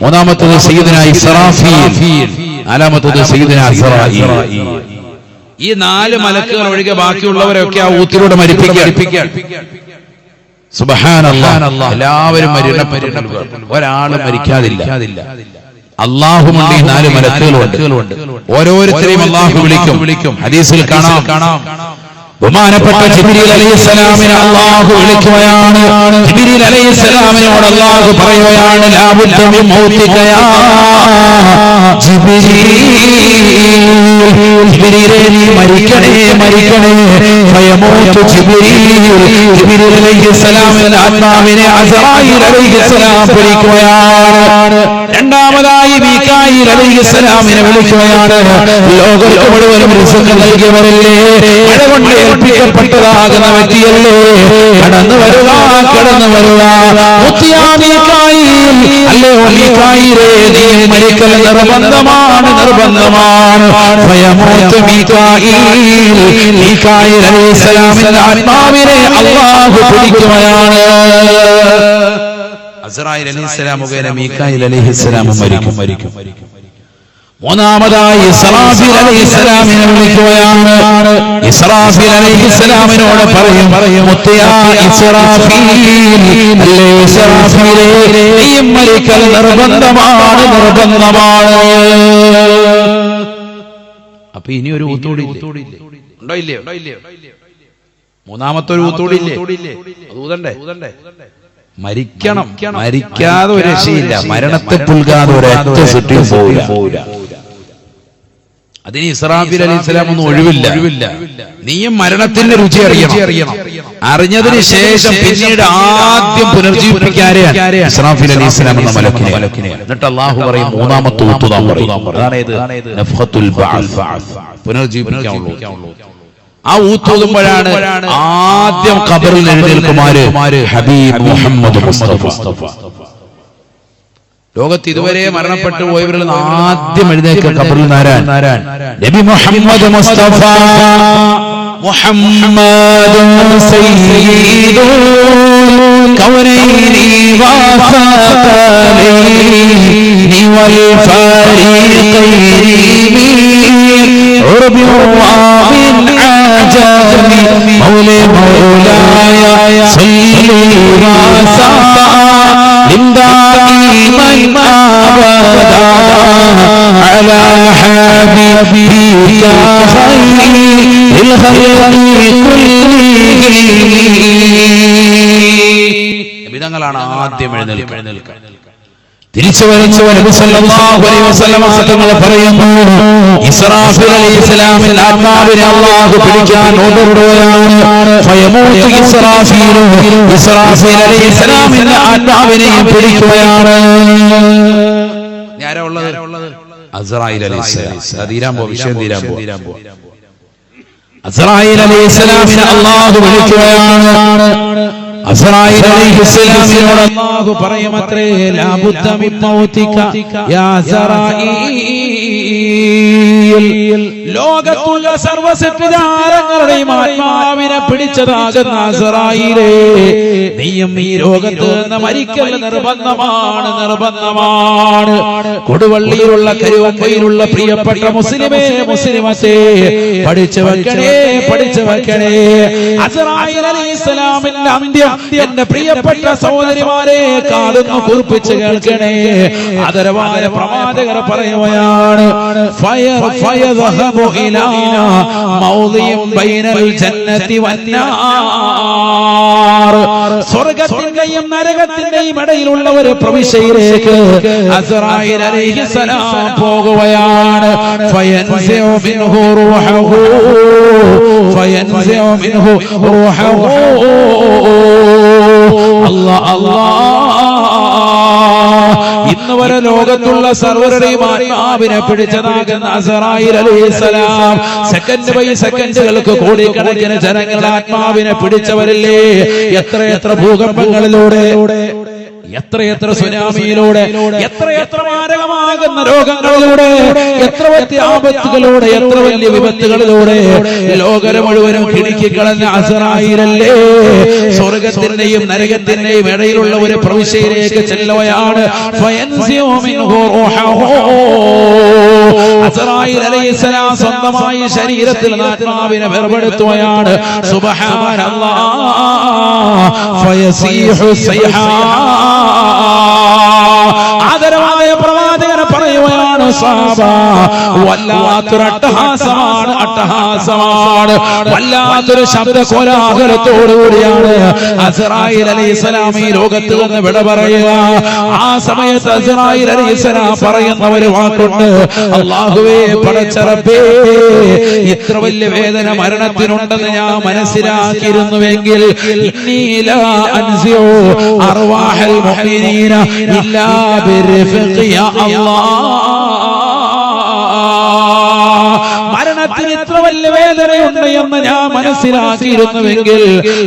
മൂന്നാമത്തേത് സയ്യിദുനാ ഇസ്രാഫീൽ, നാലാമത്തേത് സയ്യിദുനാ അസ്റായീൽ. ഈ 4 മലക്കുകൾ ഒഴികെ ബാക്കിയുള്ളവരൊക്കെ ആ ഊത്തിലൂടെ മരിപ്പിക്കുക. സുബ്ഹാനല്ലാഹ്. എല്ലാവരും മരണപ്പെട്ടു, ഒരാളും മരിക്കാതില്ല. അല്ലാഹുമുണ്ട്. ഈ 4 മലക്കുകളുണ്ട്. ഓരോരുത്തരെയും അല്ലാഹു വിളിക്കും. ഹദീസിൽ കാണാം, ബഹുമാനപ്പെട്ട ജിബ്രീൽ അലൈഹിസ്സലാമിനെ അല്ലാഹു വിളിക്കുകയാണ്. ജിബ്രീൽ അലൈഹിസ്സലാമിനോട് അല്ലാഹു പറയുകയാണ്, ലാ ബുദ്ദ മിൻ മൗതിക യാ ജിബ്രീൽ. ജിബ്രീലേ, നീ മരിക്കണേ. ഫയമൂതു ജിബ്രീൽ. ജിബ്രീൽ അലൈഹിസ്സലാമിന്റെ ആത്മാവിനെ അസ്റായീൽ അലൈഹിസ്സലാം പിടിക്കുകയാണ്. രണ്ടാമതായി മീകായിൽ അലൈഹിസ്സലാമിനെ വിളിക്കുകയാണ്. ലോകർക്ക് മുഴുവനും റിസ്ക് നൽകിയവരല്ലേ, മഴ കൊണ്ട് ഏൽപ്പിക്കപ്പെട്ടതാകുന്ന വ്യക്തിയല്ലേ, കടന്നു വരുക കടന്നു വരുക. അല്ലയോ മീകായിലേ, നീ മരിക്കൽ നിർബന്ധമാണ് നിർബന്ധമാണ്. മീകായിൽ അലൈഹിസ്സലാമിന്റെ ആത്മാവിനെ അല്ലാഹു പിടിക്കുകയാണ്. അസ്റായീൽ അലൈഹിസ്സലാം മുഖേന മീകായിൽ അലൈഹിസ്സലാം മരിക്കും. മൂന്നാമതായി ഇസ്രാഫീൽ അലൈഹിസ്സലാമിനെ വിളിക്കുകയാണ്. ഇസ്രാഫീൽ അലൈഹിസ്സലാമിനോട് പറയും മുത്തയാ ഇസ്രാഫീൽ, അല്ലേ ഇസ്രാഫീലേ, നീ മരിക്കൽ നിർബന്ധമാണ് നിർബന്ധമാണ്. അപ്പൊ ഇനി ഒരു ഊത്തോടി ഉണ്ടോ ഇല്ലയോ? മൂന്നാമത്തെ ഒരു ഊത്തോടി ഇല്ലേ? അത് ഊതണ്ടേ? മരിക്കണം. മരിക്കാതെ ഒരു രക്ഷയില്ല. മരണത്തെ പുൽകാതെ ഒരൊറ്റ സിറ്റിയും പോവില്ല. അതിന് ഇസ്രാഫീൽ അലൈഹിസ്സലാം ഒന്നും ഒഴിവില്ല. നീയും മരണത്തിന്റെ രുചി അറിയണം. അറിഞ്ഞതിന് ശേഷം പിന്നീട് ആദ്യം പുനർജീവിപ്പിക്കാരെയാണ് ഇസ്രാഫീൽ അലൈഹിസ്സലാം എന്ന മലക്കിനെ. എന്നിട്ട് അല്ലാഹു പറയും മൂന്നാമത്തെ ഊത്തുതാൻ പറയും. അതായത് നഫ്ഖത്തുൽ ബഅസ്, പുനർജീവിപ്പിക്കാനുള്ളൂ. ആ ഊത്തുമ്പോഴാണ് ആദ്യം ഖബറിൽ എഴുന്നേൽക്കുമാര് ഹബീബ് മുഹമ്മദ് മുസ്തഫ. ലോകത്ത് ഇതുവരെ മരണപ്പെട്ടു പോയവരിൽ ആദ്യം എഴുന്നേൽക്കുന്ന ഖബറിൽ നാരാൻ നബി മുഹമ്മദ് മുസ്തഫ. മുഹമ്മദുൻ സയ്യിദുൽ കൗനൈനി വഫഖലൈനി വൽ ഫരീഖൈനി ഉർബി വമിൻ ആജമി മൗലായ സല്ലി വസല്ലം دائما أبدا على حبيبك خير الخلق كلهم. ഇതങ്ങളാണ് ആദ്യം എഴുന്നേൽക്കുക. തിരിച്ചു വരച്ചു നബി സല്ലല്ലാഹു അലൈഹി വസല്ലം തങ്ങൾ പറയുന്നു, ഇസ്രാഫീൽ അലൈഹിസ്സലാമിന്റെ ആത്മാവിനെ അല്ലാഹു പിടിക്കാൻ ഓർഡറിടുകയാണ്. ഫയമൂതു ഇസ്രാഫീൽ അലൈഹിസ്സലാമിന്റെ ആത്മാവിനെയും പിടിക്കുകയാണ്. ആരാ ഉള്ളത്? അസ്റായീൽ അലൈഹിസ്സലാം. വിഷയം തീരാൻ പോ. അസ്റായീൽ അലൈഹിസ്സലാമിനെ അല്ലാഹു വിളിക്കുകയാണ്. അസ്റായീൽ അലൈഹിസ്സലാമിനോട് അല്ലാഹു പറയുമത്രേ, ലാ ബുദ്ദ മിൻ മൗതിക യാ അസ്റായീൽ. ലോകത്തുള്ള സർവ്വസൃഷ്ടിജാലങ്ങളുടെയും ആത്മാവിനെ പിടിച്ചതാകുന്ന അസ്റായീലേ, നീയും ഈ ലോകത്ത് നിന്ന് മരിക്കൽ നിർബന്ധമാണ് നിർബന്ധമാണ്. കൊടുവള്ളിയിലുള്ള കരുവമ്പയിലുള്ള പ്രിയപ്പെട്ട മുസ്ലിമേ മുസ്ലിമത്തെ, പഠിച്ചു വെക്കണേ. അസ്റായീൽ അലൈഹിസ്സലാമിന്റെ അന്ത്യം എന്റെ പ്രിയപ്പെട്ട സഹോദരിമാരെ കാതൊന്ന് കുറിപ്പിച്ച് കേൾക്കണേ. ആദരവായ പ്രവാചകർ പറയുകയാണ്, ഫയദ്ഹബു ഇലാ മൗദിഇൻ ബൈനൽ ജന്നതി വന്നാർ. സ്വർഗ്ഗത്തിന്റെയും നരകത്തിന്റെയും ഇടയിലുള്ള ഒരു പ്രവിശ്യയിലേക്ക് അസ്റായീൽ അലൈഹിസ്സലാം പോകുകയാണ്. ഫയൻസിഉ മിൻഹു റൂഹഹു ഇന്ന് വരെ ലോകത്തുള്ള സർവരുടെയും ആത്മാവിനെ പിടിച്ചതാകുന്ന അസ്റായീൽ അലൈഹിസ്സലാം സെക്കൻഡ് ബൈ സെക്കൻഡുകൾക്ക് കോടിക്കണക്കിന് ജനങ്ങളുടെ ആത്മാവിനെ പിടിച്ചവരില്ലേ? എത്ര ഭൂകമ്പങ്ങളിലൂടെ, എത്രയെത്ര സുനാമിയിലൂടെ, എത്രയെത്ര മാരകമാകുന്ന രോഗങ്ങളിലൂടെ, എത്ര വലിയ ആപത്തുകളിലൂടെ, എത്ര വലിയ വിപത്തുകളിലൂടെ ലോകം മുഴുവനും കിടുക്കിക്കളഞ്ഞ അസ്റായീലല്ലേ സ്വർഗത്തിന്റെയും നരകത്തിന്റെയും ഇടയിലുള്ള ഒരു പ്രവിശ്യയിലേക്ക് ചെല്ലുകയാണ്. അസ്റായീൽ അലൈഹിസ്സലാം സ്വന്തമായി ശരീരത്തിൽ ആത്മാവിനെ വേർപെടുത്തുകയാണ്. സുബ്ഹാനല്ലാഹ് ഫയസീഹു സൈഹാ. ആദരവായ പ്രവാചകൻ പറയുകയാണ്, പറയുകയാണ് സഹാബ, വല്ലാത്തൊരു അട്ടഹാസമാണ്, വല്ലാത്തൊരു ശബ്ദ കോലാഹലത്തോടുകൂടിയാണ് അസ്റായീൽ അലൈഹിസ്സലാം ഈ ലോകത്ത് നിന്ന് വിട പറയുക. ആ സമയത്ത് അസ്റായീൽ അലൈഹിസ്സലാം പറയുന്ന ഒരു വാക്കുണ്ട്, അല്ലാഹുവേ പടച്ച റബ്ബേ, ഇത്ര വലിയ വേദന മരണത്തിനുണ്ടെന്ന് ഞാൻ മനസ്സിലാക്കിയിരുന്നുവെങ്കിൽ ഇന്നീ ലാ അൻസിഉ അർവാഹൽ മുഅ്മിനീന ഇല്ലാ ബിർഫഖി യാ അല്ലാഹ്. മരണത്തിന് ഇത്ര വലിയ വേദനയുണ്ട് എന്ന് ഞാൻ മനസ്സിലാക്കിയിരുന്നുവെങ്കിൽ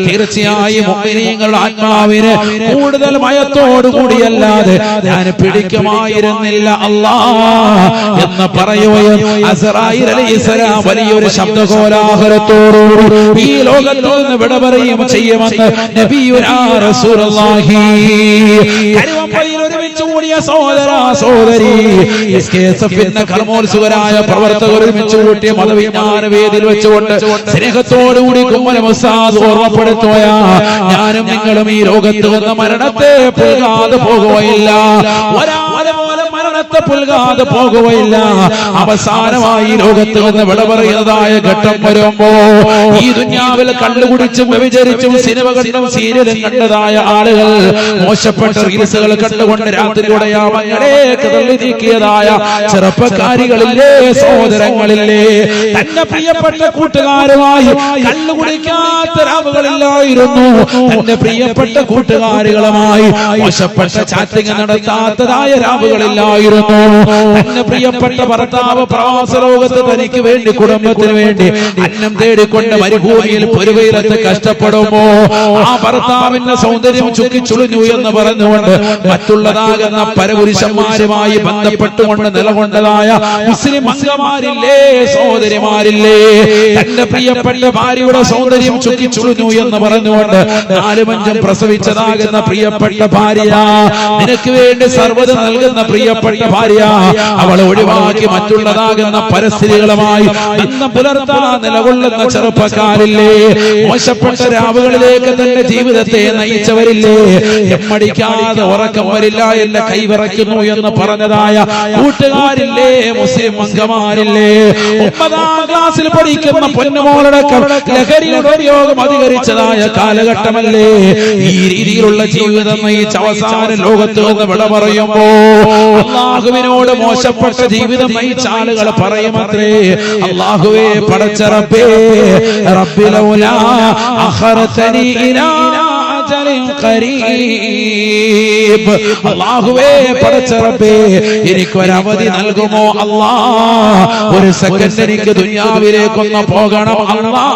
തീർച്ചയായും മുഅ്മിനീങ്ങളുടെ ആത്മാവിന് കൂടുതൽ മയത്തോടുകൂടിയല്ലാതെ ഞാൻ പിടിക്കുമായിരുന്നില്ല അല്ലാഹ് എന്ന് പറയുകയും അസ്റായീൽ അലൈഹിസ്സലാം വലിയൊരു ശബ്ദകോലാഹലത്തോടുകൂടി ഈ ലോകത്തിൽ നിന്ന് വിട പറയുകയും ചെയ്യുമെന്ന് നബിയുനാ റസൂലുള്ളാഹി. കരുവമ്പയിൽ ഒരുമിച്ച് കൂടിയ സഹോദരി എസ്കെഎസ്എഫിന്റെ കർമ്മോത്സുകരായ പ്രവർത്തകർ ഒരുമിച്ച് കൂട്ടിയ മതവിജ്ഞാന വേദിയിൽ വെച്ചുകൊണ്ട് സ്നേഹത്തോടുകൂടി കുമ്മന ഉസ്താദ് ഓർമ്മപ്പെടുത്തുക, ഞാനും നിങ്ങളും ഈ ലോകത്ത് വന്ന മരണത്തെ പുൽകാതെ പോകുകയില്ല, ഒരാളെ പോലെ മരണത്തെ പുൽകാതെ പോകുകയില്ല. അവസാനമായി ലോകത്ത് വന്ന് വിട പറയുന്നതായ ഘട്ടം വരുമ്പോ ഈ ദുനിയാവിൽ കണ്ടുകുടിച്ചും വ്യഭിചരിച്ചും സിനിമ കണ്ടും സീരിയലും കണ്ടതായ ആളുകൾ, മോശപ്പെട്ട റീൽസുകൾ കണ്ടുകൊണ്ട് രാത്രിയുടെ യാമങ്ങളേക്ക് തള്ളി നീക്കിയതായ ചെറുപ്പക്കാരികളില്ലേ, സഹോദരങ്ങളില്ലേ, തന്റെ പ്രിയപ്പെട്ട കൂട്ടുകാരുമായി കള്ളുകുടിക്കാത്ത രാവുകളില്ലായിരുന്നു, തന്റെ പ്രിയപ്പെട്ട കൂട്ടുകാരികളുമായി മോശപ്പെട്ട ചാറ്റിംഗ് നടത്താത്തതായ രാവുകളില്ലായിരുന്നു, തന്റെ പ്രിയപ്പെട്ട ഭർത്താവ് പ്രവാസ ലോകത്ത് തനിക്ക് വേണ്ടി കുടുംബത്തിന് വേണ്ടി അന്നം തേടിക്കൊണ്ട് മരുഭൂമിയിൽ പൊരുവയിലത്ത് കഷ്ടപ്പെടുമ്പോ ആ ഭർത്താവിന്റെ സൗന്ദര്യം ചുക്കിച്ചുളിഞ്ഞു എന്ന് പറഞ്ഞുകൊണ്ട് മറ്റുള്ളതാകുന്ന പരപുരുഷന്മാരുമായി ബന്ധപ്പെട്ടുകൊണ്ട് നിലകൊണ്ടതായ മുസ്ലിം അംഗമാരില്ലേ, സഹോദരിമാരില്ലേ, തന്റെ പ്രിയപ്പെട്ട ഭാര്യയുടെ സൗന്ദര്യം ചുക്കിച്ചുളിഞ്ഞു എന്ന് പറഞ്ഞുകൊണ്ട് 4-5 പ്രസവിച്ചതാകുന്ന പ്രിയപ്പെട്ട ഭാര്യ, നിനക്ക് വേണ്ടി സർവ്വതും നൽകുന്ന പ്രിയപ്പെട്ട ഭാര്യ, അവളെ ഒഴിവാക്കി മറ്റുള്ളതാകുന്ന പരസ്ത്രീകളുമായി ബന്ധം പുലർത്താൻ നിലകൊള്ളുന്ന ചെറുപ്പക്കാരില്ലേ, മോശപ്പെട്ട രാവുകളിലേക്ക് തന്റെ ജീവിതത്തെ നയിച്ചവരില്ലേ, എമ്മടിക്കാതെ ഉറക്കം വരില്ല, എന്റെ കൈവിറയ്ക്കുന്നു എന്ന് പറഞ്ഞതായ കൂട്ടുകാരില്ലേ, മുസ്ലിം അംഗമാരില്ലേ, 9ാം ക്ലാസ്സിൽ പഠിക്കുന്ന പൊന്നുമോളടക്കം ലഹരിയുടെ ഉപയോഗം അധികരിച്ചതായ കാലഘട്ടമല്ലേ, ഈ രീതിയിലുള്ള ജീവിതം നയിച്ച അവസാന ലോകത്ത് നിന്ന് വിട പറയുമ്പോ അല്ലാഹുവിനോട് മോശപ്പെട്ട ജീവിതം നയിച്ച ആളുകൾ പറയുമത്രേ, അല്ലാഹുവേ പടച്ച റബ്ബേ, റബ്ബി ലൗലാ അഖറതനി ഇലാ അജലിൻ ഖരീബ്, അല്ലാഹുവേ പടച്ച റബ്ബേ, എനിക്കൊരവധി നൽകുമോ അല്ലാഹ്, ഒരു സെക്കൻഡ് എനിക്ക് ദുനിയാവിലേക്കൊന്ന് പോകണം അല്ലാഹ്.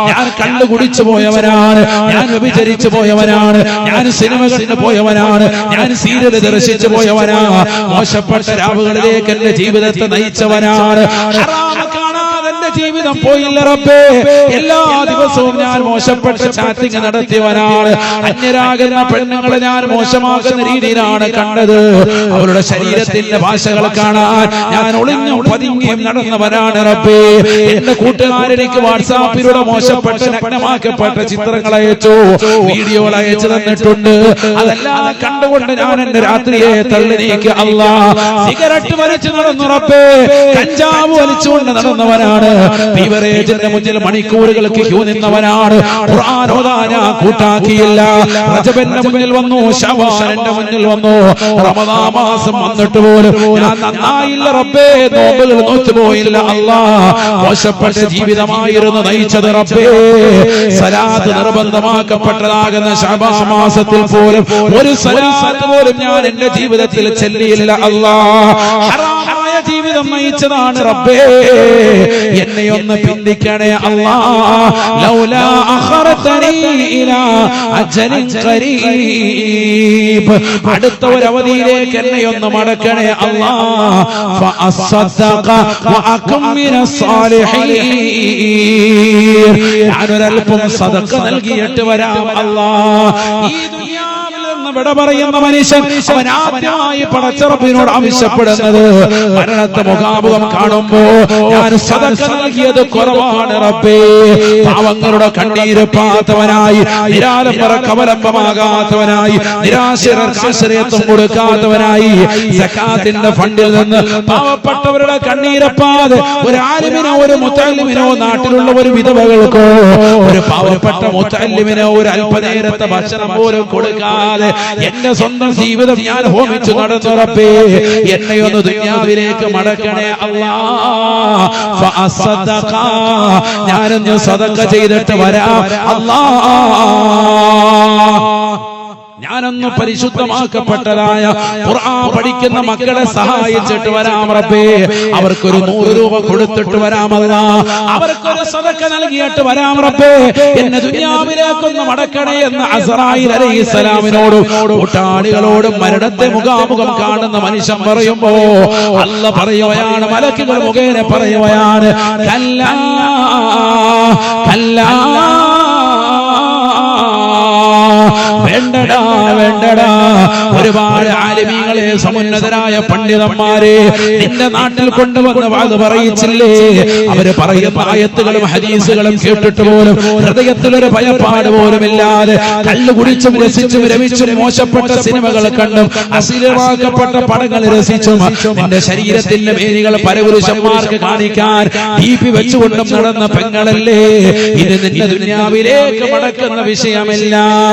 ഞാൻ കള്ളു കുടിച്ചു പോയവനാണ്, ഞാൻ വ്യഭിചരിച്ചു പോയവനാണ്, ഞാൻ സിനിമ കണ്ടു പോയവനാണ്, ഞാൻ സീരിയൽ ദർശിച്ചു പോയവനാ, മോശപ്പെട്ട രാവുകളിലേക്ക് എന്റെ ജീവിതത്തെ നയിച്ചവനാണ്, ഹറാം കാണാതെ എന്റെ ജീവിതം പോയില്ല റബ്ബേ, എല്ലാ ദിവസവും ഞാൻ മോശപ്പെട്ട ചാറ്റിംഗ് നടത്തിയവനാണ്, അന്യരാകുന്ന പെണ്ണുങ്ങളെ ഞാൻ മോശമാക്കുന്ന രീതിയിലാണ് കണ്ടത്, അവരുടെ ശരീരത്തിന്റെ ഭാഷകൾ കാണാൻ ഞാൻ ഒളിഞ്ഞും പതുങ്ങിയും നടന്നവനാണ് റബ്ബേ, എന്റെ കൂട്ടുകാരെനിക്ക് വാട്സാപ്പിലൂടെ മോശപ്പെട്ട നഗ്നമാക്കപ്പെട്ട ചിത്രങ്ങൾ അയച്ചു, വീഡിയോകൾ അയച്ചു തന്നിട്ടുണ്ട്, അതെല്ലാം കണ്ടുകൊണ്ട് ഞാൻ എന്റെ രാത്രിയെ തള്ളി നീക്കി അല്ലാഹ്. സിഗരറ്റ് വലിച്ചു നടന്നു റബ്ബേ, കഞ്ചാവ് വലിച്ചുകൊണ്ട് നടന്നവനാണ്, ബീവറേജിന്റെ മുന്നിൽ മണിക്കൂറുകൾക്ക് ക്യൂ നിന്നവനാണ്, ഖുർആൻ ഓതാൻ കൂട്ടാക്കിയില്ല, റജബിന്റെ മുന്നിൽ വന്നു, ശഅബാന്റെ മുന്നിൽ വന്നു, റമദാൻ മാസം വന്നിട്ട് പോലും ഞാൻ നന്നായില്ല റബ്ബേ, നോമ്പുകൾ നോറ്റുപോയില്ല അല്ലാഹ്, മോശപ്പെട്ട ജീവിതമായിരുന്നു നയിച്ചത് റബ്ബേ, സലാത്ത് നിർബന്ധമാക്കപ്പെട്ടതാകുന്ന ശഅബാൻ മാസത്തിൽ പോലും ഒരു സലാത്ത് പോലും ഞാൻ എന്റെ ജീവിതത്തിൽ ചെല്ലിയില്ല അല്ലാഹ്, ഹറാമായ ജീവിതം നയിച്ചതാണ് റബ്ബേ, എന്നെ ഒന്ന് പിന്തിക്കണേ അല്ലാഹ്, ലൗലാ അഖറതനി ഇലാ അജലിൻ ഖരീബ്, അടുത്ത ഒരു അവധിയിലേക്ക് എന്നെ ഒന്ന് മടക്കണേ അല്ലാഹ്, ഫഅസ്സദഖ വഅകും മിനസ് സാലിഹീൻ, ഞാനൊരൽപ്പം സദഖ നൽകിയിട്ട് വരാം അല്ലാഹ്, ഈ ദുനിയാവിൽ നിന്ന് വിട പറയുന്ന മനുഷ്യൻ അവൻ ആദ്യമായി പടച്ചറപ്പിനോട് ആവശ്യപ്പെടുന്നത് മരണത്തെ മുഖാമുഖം കാണുമ്പോ ഞാൻ സദഖ നൽകിയത് കുറവാണ് റബ്ബേ, പാവങ്ങളുടെ കണ്ണീര് പാത്തവനായി, നിരാലംബർക്ക് അവലംബമാകാത്തവനായി, നിരാശർക്ക് ആശ്രയത്വം കൊടുക്കാത്തവനായി, സകാത്തിന്റെ ഫണ്ടിൽ നിന്ന് പാവപ്പെട്ടവരുടെ കണ്ണീരപ്പാതെ ഒരു ആലിമിനോ ഒരു മുത്തല്ലിമിനോ നാട്ടിലുള്ള ഒരു വിധവകൾക്കോ ഒരു പാവപ്പെട്ട മുത്തല്ലിമിനോ ഒരു അല്പനേരത്തെ ഭക്ഷണം പോലും കൊടുക്കാതെ എന്റെ സ്വന്തം ജീവിതം ഞാൻ ഹോമിച്ചു നടന്നു റബ്ബേ, എന്നെയൊന്ന് ദുനിയാവിലേക്ക് മടക്കണേ അല്ലാഹ്. ഫഅസ്സദഖ, ഞാനൊന്ന് സദഖ ചെയ്തിട്ട് വരാം അല്ലാഹ്. ഞാനൊന്ന് പരിശുദ്ധമാക്കപ്പെട്ടതായ ഖുർആൻ പഠിക്കുന്ന മക്കളെ സഹായിച്ചിട്ട് വരാം റബ്ബേ, അവർക്കൊരു 100 രൂപ കൊടുത്തിട്ട് വരാമല്ല, അവർക്കൊരു സദഖ നൽകിയിട്ട് വരാം റബ്ബേ, എന്നെ ദുനിയാവിലേക്കൊന്ന് മടക്കണേ എന്ന് അസ്റായീൽ അലൈഹിസ്സലാമിനോടും കൂട്ടാളികളോടും മരണത്തെ മുഖാമുഖം കാണുന്ന മനുഷ്യൻ പറയുമ്പോ അല്ലാഹ് പറയുകയാണ്, മലക്കുകൾ മുഖേന പറയുകയാണ്, കല്ലാ കല്ലാ, വേണ്ടടാ വേണ്ടടാ. ഒരുപാട് ആലിമീങ്ങളെ സമുന്നതരായ പണ്ഡിതന്മാരെ നിന്റെ നാട്ടിൽ കൊണ്ടുവന്ന് വാത് പറയിച്ചില്ലേ? അവര് പറയുന്ന ആയത്തുകളും ഹദീസുകളും കേട്ടിട്ട് പോലും ഹൃദയത്തിലൊരു ഭയപ്പാട് പോലും ഇല്ലാതെ കള്ളു കുടിച്ചും രസിച്ചും രമിച്ചും മോശപ്പെട്ട സിനിമകൾ കണ്ടും അശ്ലീലമാക്കപ്പെട്ട പടങ്ങൾ രസിച്ചും നിന്റെ ശരീരത്തിന്റെ മേനികൾ പരപുരുഷന്മാർക്ക് കാണിക്കാൻ ദീപി വെച്ചുകൊണ്ടും നടന്ന പെങ്ങളല്ലേ ഇത് നിന്റെ ദുനിയാവിലേക്ക് മടക്കുന്ന വിഷയമല്ല.